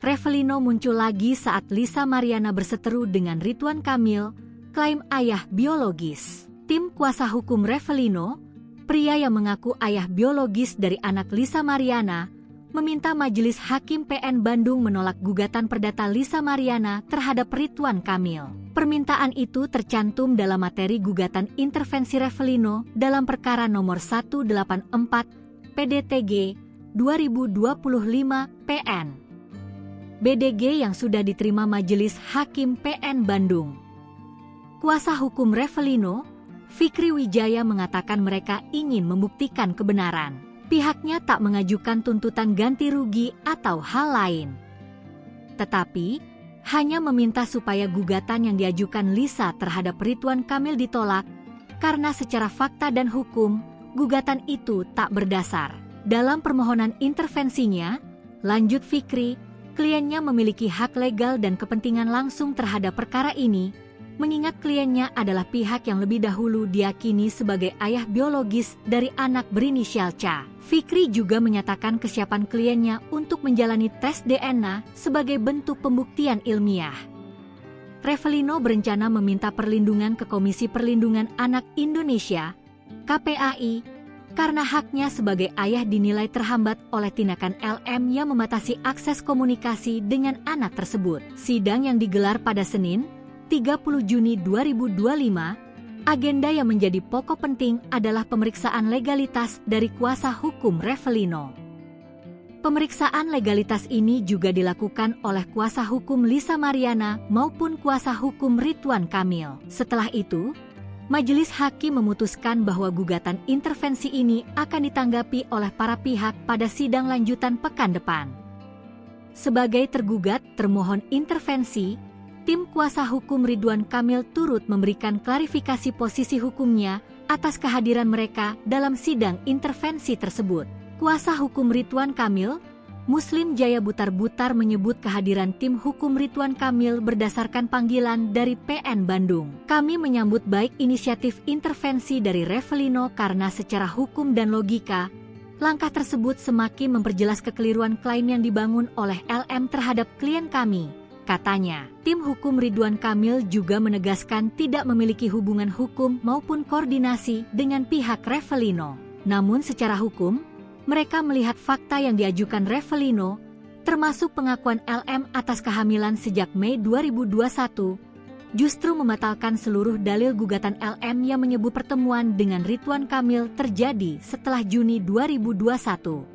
Revelino muncul lagi saat Lisa Mariana berseteru dengan Ridwan Kamil, klaim ayah biologis. Tim kuasa hukum Revelino, pria yang mengaku ayah biologis dari anak Lisa Mariana, meminta Majelis Hakim PN Bandung menolak gugatan perdata Lisa Mariana terhadap Ridwan Kamil. Permintaan itu tercantum dalam materi gugatan intervensi Revelino dalam perkara nomor 184 PDTG 2025 PN. BDG yang sudah diterima Majelis Hakim PN Bandung. Kuasa hukum Revelino, Fikri Wijaya, mengatakan mereka ingin membuktikan kebenaran. Pihaknya tak mengajukan tuntutan ganti rugi atau hal lain. Tetapi, hanya meminta supaya gugatan yang diajukan Lisa terhadap Ridwan Kamil ditolak, karena secara fakta dan hukum, gugatan itu tak berdasar. Dalam permohonan intervensinya, lanjut Fikri, kliennya memiliki hak legal dan kepentingan langsung terhadap perkara ini, mengingat kliennya adalah pihak yang lebih dahulu diyakini sebagai ayah biologis dari anak berinisial C. Fikri juga menyatakan kesiapan kliennya untuk menjalani tes DNA sebagai bentuk pembuktian ilmiah. Revelino berencana meminta perlindungan ke Komisi Perlindungan Anak Indonesia, KPAI, karena haknya sebagai ayah dinilai terhambat oleh tindakan LM yang membatasi akses komunikasi dengan anak tersebut. Sidang yang digelar pada Senin, 30 Juni 2025, agenda yang menjadi pokok penting adalah pemeriksaan legalitas dari kuasa hukum Revelino. Pemeriksaan legalitas ini juga dilakukan oleh kuasa hukum Lisa Mariana maupun kuasa hukum Ridwan Kamil. Setelah itu, Majelis Hakim memutuskan bahwa gugatan intervensi ini akan ditanggapi oleh para pihak pada sidang lanjutan pekan depan. Sebagai tergugat termohon intervensi, tim kuasa hukum Ridwan Kamil turut memberikan klarifikasi posisi hukumnya atas kehadiran mereka dalam sidang intervensi tersebut. Kuasa hukum Ridwan Kamil, Muslim Jaya Butar-Butar, menyebut kehadiran tim hukum Ridwan Kamil berdasarkan panggilan dari PN Bandung. Kami menyambut baik inisiatif intervensi dari Revelino karena secara hukum dan logika, langkah tersebut semakin memperjelas kekeliruan klaim yang dibangun oleh LM terhadap klien kami, katanya. Tim hukum Ridwan Kamil juga menegaskan tidak memiliki hubungan hukum maupun koordinasi dengan pihak Revelino. Namun secara hukum, mereka melihat fakta yang diajukan Revelino, termasuk pengakuan LM atas kehamilan sejak Mei 2021, justru membatalkan seluruh dalil gugatan LM yang menyebut pertemuan dengan Ridwan Kamil terjadi setelah Juni 2021.